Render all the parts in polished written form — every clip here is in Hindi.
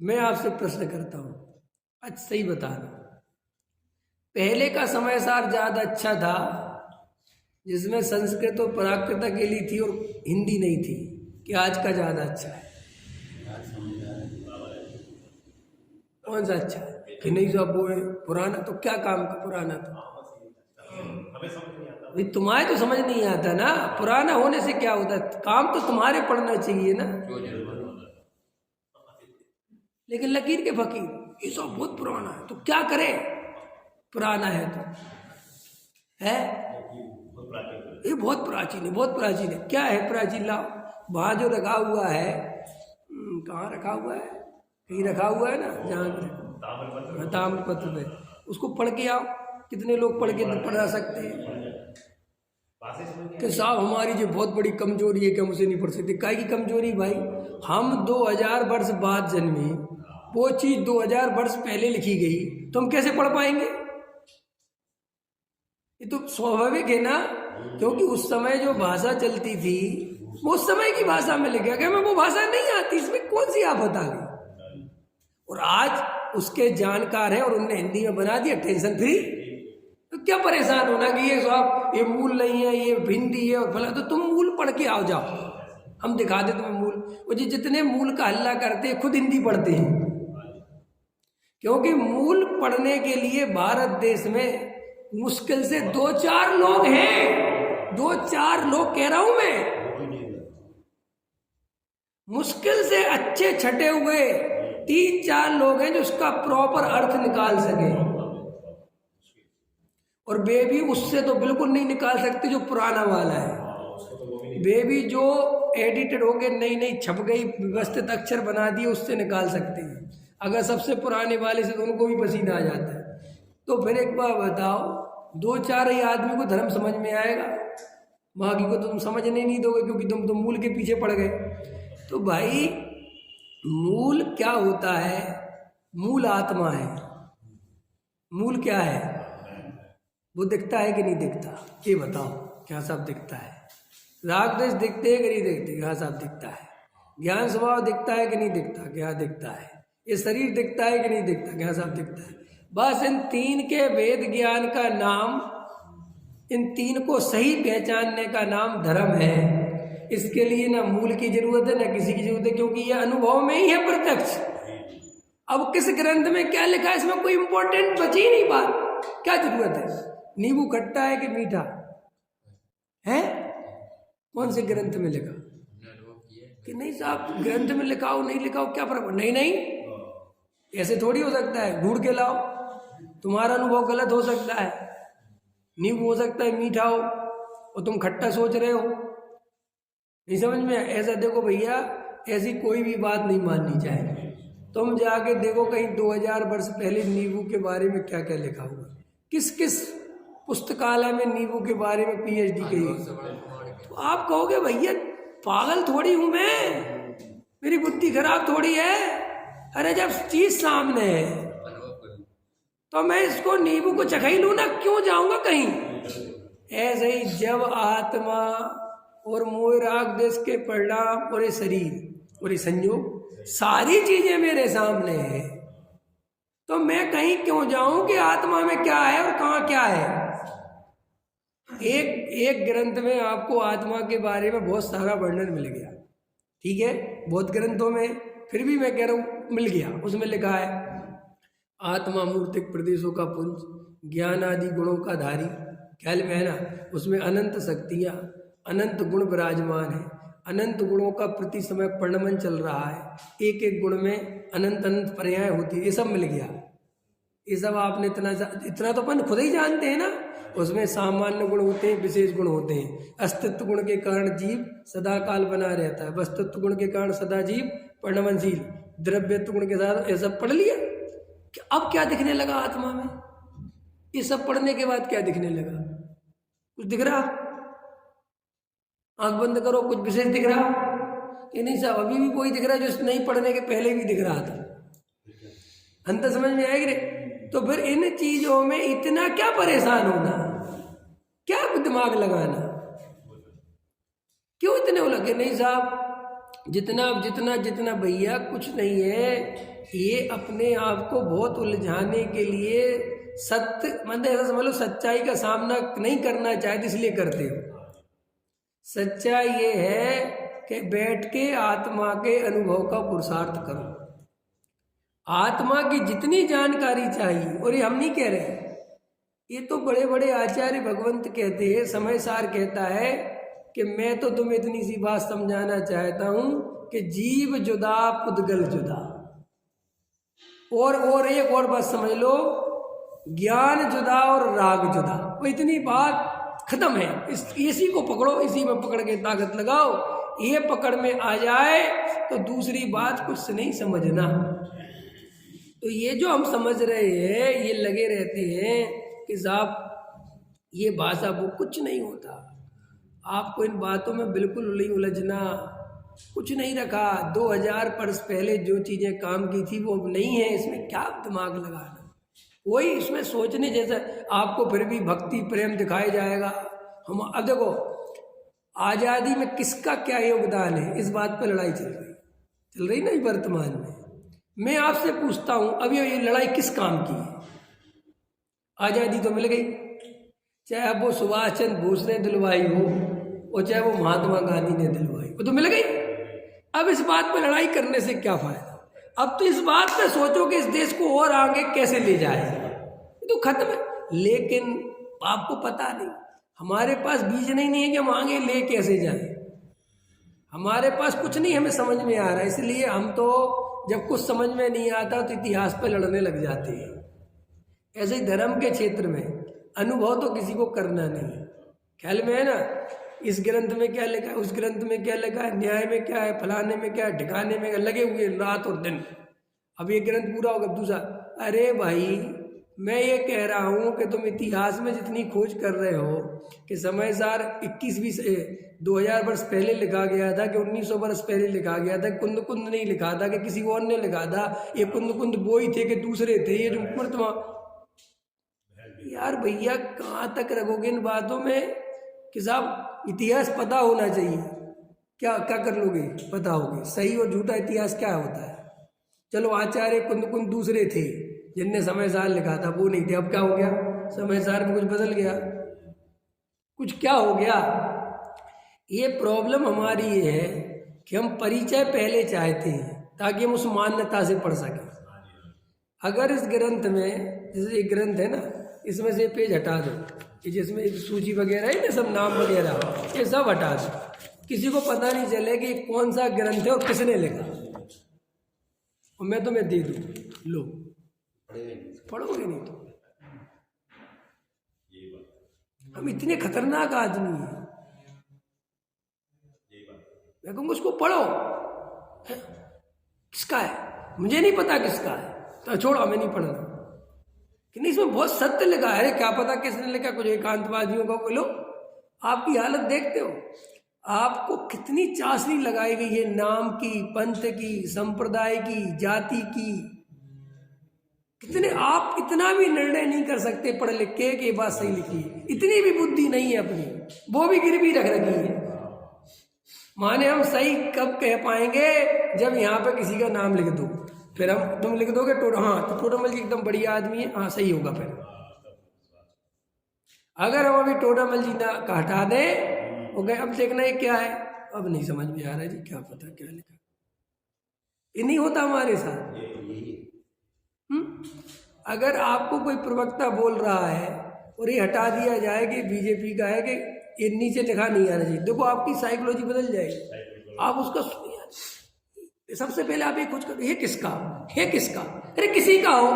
मैं आपसे प्रश्न करता हूं, आज सही बताना, पहले का समय सार ज्यादा अच्छा था जिसमें संस्कृत और प्राकृत अकेली थी और हिंदी नहीं थी, कि आज का ज्यादा अच्छा है? कौन सा अच्छा है? कि नहीं जो अब वो है पुराना, तो क्या काम का पुराना था? भाई तुम्हारे तो समझ नहीं आता ना, पुराना होने से क्या होता है? काम तो तुम्हारे पढ़ना चाहिए ना। लेकिन लकीर के फकीर ये सब बहुत पुराना है, तो क्या करे? पुराना है तो है, ये बहुत प्राचीन है, बहुत प्राचीन है। क्या है प्राचीन? लाओ, वहां जो रखा हुआ है, कहाँ रखा हुआ है? कहीं रखा हुआ है ना, जहाँ ताम्रपत्र में, उसको पढ़ के आओ। कितने लोग पढ़ के पढ़ा सकते हैं कि साहब हमारी जो बहुत बड़ी कमजोरी है कि हम उसे नहीं पढ़ सकते? काय की कमजोरी भाई? हम 2000 वर्ष बाद जन्मे, वो चीज 2000 वर्ष पहले लिखी गई, तो हम कैसे पढ़ पाएंगे? ये तो स्वाभाविक है ना, क्योंकि उस समय जो भाषा चलती थी वो उस समय की भाषा में लिखा गया। हमें वो भाषा नहीं आती, इसमें कौन सी आफत आ गई? और आज उसके जानकार हैं और उनने हिंदी में बना दिया, टेंशन फ्री। तो क्या परेशान होना कि ये साहब ये मूल नहीं है, ये हिंदी है और फला, तो तुम मूल पढ़ के आओ, जाओ हम दिखा दे तुम्हें मूल। वो जी जितने मूल का हल्ला करते हैं खुद हिंदी पढ़ते हैं, क्योंकि मूल पढ़ने के लिए भारत देश में मुश्किल से 2-4 लोग हैं, 2-4 लोग कह रहा हूं मैं, मुश्किल से अच्छे छटे हुए 3-4 लोग हैं जो उसका प्रॉपर अर्थ निकाल सके, और वे भी उससे तो बिल्कुल नहीं निकाल सकते जो पुराना वाला है। वे भी जो एडिटेड हो गए, नई नई छप गई, व्यवस्थित अक्षर बना दिए, उससे निकाल सकते हैं। अगर सबसे पुराने वाले से तो उनको भी पसीना आ जाता है। तो फिर एक बार बताओ, 2-4 ही आदमी को धर्म समझ में आएगा, बाकी को तुम समझने नहीं दोगे, क्योंकि तुम तो मूल के पीछे पड़ गए। तो भाई मूल क्या होता है? मूल आत्मा है। मूल क्या है? वो दिखता है कि नहीं दिखता? ये बताओ, क्या सब दिखता है? राग द्वेष दिखते हैं कि नहीं दिखते? क्या सब दिखता है? ज्ञान स्वभाव दिखता है कि नहीं दिखता? क्या दिखता है? ये शरीर दिखता है कि नहीं दिखता? क्या सब दिखता है? बस इन 3 के वेद ज्ञान का नाम, इन 3 को सही पहचानने का नाम धर्म है। इसके लिए ना मूल की जरूरत है ना किसी की जरूरत है, क्योंकि यह अनुभव में ही है प्रत्यक्ष। अब किस ग्रंथ में क्या लिखा है, इसमें कोई इंपॉर्टेंट बची नहीं बात। क्या जरूरत है? नींबू खट्टा है कि मीठा है? कौन से ग्रंथ में लिखा? कि नहीं साहब ग्रंथ में लिखाओ नहीं लिखाओ क्या फर्क? नहीं नहीं, ऐसे थोड़ी हो सकता है, ढूंढ के लाओ। तुम्हारा अनुभव गलत हो सकता है, नींबू हो सकता है मीठा हो और तुम खट्टा सोच रहे हो। नहीं समझ में? ऐसा देखो भैया, ऐसी कोई भी बात नहीं माननी चाहिए। तुम जाके देखो कहीं 2000 वर्ष पहले नींबू के बारे में क्या क्या लिखा हुआ, किस किस पुस्तकालय में नींबू के बारे में PhD की है। तो आप कहोगे भैया पागल थोड़ी हूं मैं, मेरी बुद्धि खराब थोड़ी है। अरे जब चीज सामने है तो मैं इसको नींबू को चखा ही लूं ना, क्यों जाऊंगा कहीं? ऐसे ही जब आत्मा और मोह राग देश के परिणाम और ये शरीर और ये संयोग सारी चीजें मेरे सामने है, तो मैं कहीं क्यों जाऊं कि आत्मा में क्या है और कहाँ क्या है? एक ग्रंथ में आपको आत्मा के बारे में बहुत सारा वर्णन मिल गया, ठीक है, बहुत ग्रंथों में, फिर भी मैं कह रहा हूं मिल गया। उसमें लिखा है आत्मा मूर्तिक प्रदेशों का पुंज, ज्ञान आदि गुणों का धारी। ख्याल में है ना? उसमें अनंत शक्तियां, अनंत गुण विराजमान है, अनंत गुणों का प्रति समय परिणमन चल रहा है, एक एक गुण में अनंत अनंत पर्याय होती है। ये सब मिल गया। ये सब आपने इतना तो अपन खुद ही जानते हैं ना। उसमें सामान्य गुण होते हैं, विशेष गुण होते हैं। अस्तित्व गुण के कारण जीव सदा काल बना रहता है, वस्तुत्व गुण के कारण सदा जीव परिणमनशील, द्रव्यत्व गुण के साथ। ये सब पढ़ लिया। अब क्या दिखने लगा आत्मा में? ये सब पढ़ने के बाद क्या दिखने लगा? कुछ दिख रहा? आंख बंद करो, कुछ विशेष दिख रहा? ये नहीं साहब, अभी भी कोई दिख रहा है जो नहीं पढ़ने के पहले भी दिख रहा था। अंतर समझ में आएगी रे? तो फिर इन चीजों में इतना क्या परेशान होना, क्या दिमाग लगाना, क्यों इतने लगे? नहीं साहब जितना जितना जितना भैया कुछ नहीं है, ये अपने आप को बहुत उलझाने के लिए सत्य मतलब ऐसा समझ लो सच्चाई का सामना नहीं करना चाहते इसलिए करते हो। सच्चाई ये है कि बैठ के आत्मा के अनुभव का पुरुषार्थ करो। आत्मा की जितनी जानकारी चाहिए, और ये हम नहीं कह रहे, ये तो बड़े बड़े आचार्य भगवंत कहते हैं, समय सार कहता है कि मैं तो तुम्हें इतनी सी बात समझाना चाहता हूं कि जीव जुदा पुद्गल जुदा। और एक और बात समझ लो, ज्ञान जुदा और राग जुदा। वो इतनी बात खत्म है। इसी को पकड़ो, इसी में पकड़ के ताकत लगाओ। ये पकड़ में आ जाए तो दूसरी बात कुछ नहीं समझना। तो ये जो हम समझ रहे हैं, ये लगे रहते हैं कि साहब ये भाषा वो कुछ नहीं होता। आपको इन बातों में बिल्कुल नहीं उलझना, कुछ नहीं रखा। 2000 वर्ष पहले जो चीज़ें काम की थी वो अब नहीं है, इसमें क्या दिमाग लगाना। वही इसमें सोचने जैसा। आपको फिर भी भक्ति प्रेम दिखाया जाएगा। हम अब देखो आज़ादी में किसका क्या योगदान है, इस बात पर लड़ाई चल रही ना वर्तमान में। मैं आपसे पूछता हूँ, अब ये लड़ाई किस काम की है? आज़ादी तो मिल गई, चाहे अब वो सुभाष चंद्र बोस ने दिलवाई हो और चाहे वो महात्मा गांधी ने दिलवाई, वो तो मिल गई। अब इस बात पर लड़ाई करने से क्या फायदा? अब तो इस बात पे सोचो कि इस देश को और आगे कैसे ले जाए, तो खत्म है। लेकिन आपको पता नहीं, हमारे पास बीज नहीं है कि हम आगे ले कैसे जाएं। हमारे पास कुछ नहीं हमें समझ में आ रहा है, इसलिए हम तो जब कुछ समझ में नहीं आता तो इतिहास पे लड़ने लग जाते हैं। ऐसे ही धर्म के क्षेत्र में अनुभव तो किसी को करना नहीं। ख्याल में है ना, इस ग्रंथ में क्या लिखा है, उस ग्रंथ में क्या लिखा है, न्याय में क्या है, फलाने में क्या है, ठिकाने में लगे हुए रात और दिन। अब ये ग्रंथ पूरा होगा दूसरा। अरे भाई मैं ये कह रहा हूँ कि तुम इतिहास में जितनी खोज कर रहे हो कि समय सार 2000 वर्ष पहले लिखा गया था कि 1900 वर्ष पहले लिखा गया था, कुंद कुंद नहीं लिखा था कि किसी और ने लिखा था, ये कुंद कुंद वो ही थे कि दूसरे थे, ये जो यार भैया कहाँ तक रखोगे इन बातों में कि साहब इतिहास पता होना चाहिए। क्या क्या कर लोगे, पता होगे सही और झूठा इतिहास क्या होता है। चलो आचार्य कुंद कुंद दूसरे थे जिनने समय सार लिखा था, वो नहीं थे। अब क्या हो गया, समय सार में कुछ बदल गया, कुछ क्या हो गया। ये प्रॉब्लम हमारी ये है कि हम परिचय पहले चाहते हैं ताकि हम उस मान्यता से पढ़ सकें। अगर इस ग्रंथ में, जैसे एक ग्रंथ है ना, इसमें से पेज हटा दो, कि जिसमें सूची वगैरह है ना, सब नाम वगैरह, ये सब हटा दो। किसी को पता नहीं चले कि कौन सा ग्रंथ है और किसने लिखा, और मैं तुम्हें दे दूँ, लो पढ़ोगे नहीं तो। हम इतने खतरनाक आदमी हैं, मैं कहूँगा उसको पढ़ो। किसका है मुझे नहीं पता किसका है, तो छोड़ो हमें नहीं पढ़ना। कि नहीं इसमें बहुत सत्य लिखा है, क्या पता किसने लिखा, कुछ एकांतवादियों का बोलो। आपकी हालत देखते हो, आपको कितनी चाशनी लगाई गई है नाम की, पंथ की, संप्रदाय की, जाति की। कितने आप इतना भी निर्णय नहीं कर सकते पढ़ लिख के कि ये बात सही लिखी है। इतनी भी बुद्धि नहीं है अपनी, वो भी गिरवी रख रखी है। माने हम सही कब कह पाएंगे, जब यहाँ पे किसी का नाम लिख दो, फिर हम तुम लिख दोगे हाँ तो टोडामल जी एकदम बढ़िया आदमी है, हाँ सही होगा। फिर अगर हम अभी टोडामल जी ना का हटा दें, हो गए, अब देखना है क्या है, अब नहीं समझ में आ रहा है जी, क्या पता क्या लिखा। ये नहीं होता हमारे साथ। अगर आपको कोई प्रवक्ता बोल रहा है और ये हटा दिया जाए कि बीजेपी का है कि ये नीचे लिखा नहीं आना चाहिए, देखो आपकी साइकोलॉजी बदल जाएगी। आप उसका सबसे पहले आप ये खोज करो, ये किसका है, किसका, अरे किसी का हो,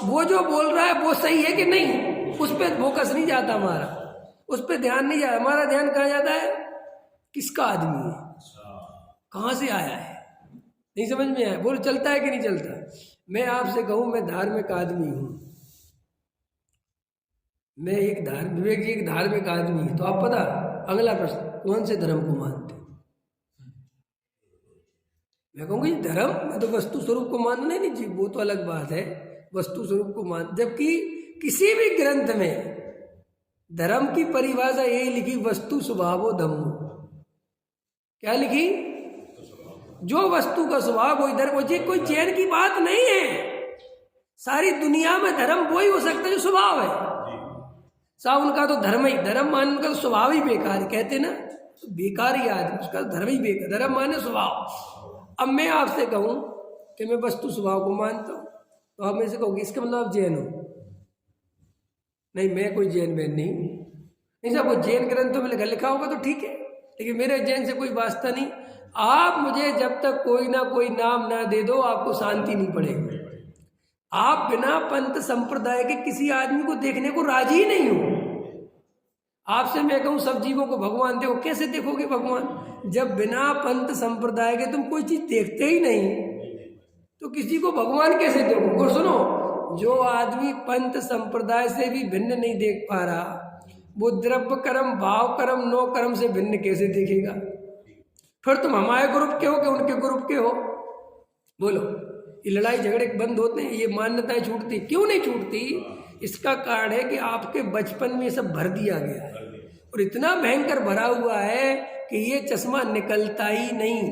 वो जो बोल रहा है वो सही है कि नहीं, उस पर फोकस नहीं जाता हमारा, उस पर ध्यान नहीं जाता। हमारा ध्यान कहाँ जाता है, किसका आदमी है, कहाँ से आया है, नहीं समझ में आया, बोल चलता है कि नहीं चलता। मैं आपसे कहूँ, मैं धार्मिक आदमी हूँ, मैं विवेक जी एक धार्मिक आदमी है, तो आप पता अगला प्रश्न, कौन से धर्म को मानते? मैं कहूँगी धर्म में तो वस्तु स्वरूप को मानना नहीं जी, वो तो अलग बात है, वस्तु स्वरूप को मान। जबकि किसी भी ग्रंथ में धर्म की परिभाषा यही लिखी, वस्तु स्वभावो धम्मो। क्या लिखी? जो वस्तु का स्वभाव वो इधर, वो कोई चैन की बात नहीं है। सारी दुनिया में धर्म वही हो सकता है जो स्वभाव है। साहब उनका तो धर्म ही, धर्म मान उनका तो स्वभाव ही बेकार है, कहते ना तो बेकार ही आदमी, उसका धर्म ही बेकार, धर्म माने स्वभाव। अब मैं आपसे कहूं कि मैं वस्तु स्वभाव को मानता हूं, तो आप मेरे से कहोगे इसका मतलब आप जैन हो। नहीं, मैं कोई जैन बैन नहीं साहब, वो जैन ग्रंथों में लिखा होगा तो ठीक है, लेकिन मेरे जैन से कोई वास्ता नहीं। आप मुझे जब तक कोई ना कोई नाम ना दे दो आपको शांति नहीं पड़ेगी। आप बिना पंथ संप्रदाय के किसी आदमी को देखने को राजी ही नहीं हो। आपसे मैं कहूं सब जीवों को भगवान देखो, कैसे देखोगे भगवान? जब बिना पंथ संप्रदाय के तुम कोई चीज देखते ही नहीं तो किसी को भगवान कैसे देखोगे? और सुनो, जो आदमी पंथ संप्रदाय से भी भिन्न नहीं देख पा रहा, वो द्रव्य कर्म, भाव कर्म, नो कर्म से भिन्न कैसे देखेगा? फिर तुम हमारे ग्रुप के हो कि उनके ग्रुप के हो? बोलो, ये लड़ाई झगड़े बंद होते हैं, ये मान्यताएं छूटती क्यों नहीं छूटती? इसका कारण है कि आपके बचपन में ये सब भर दिया गया है, और इतना भयंकर भरा हुआ है कि ये चश्मा निकलता ही नहीं।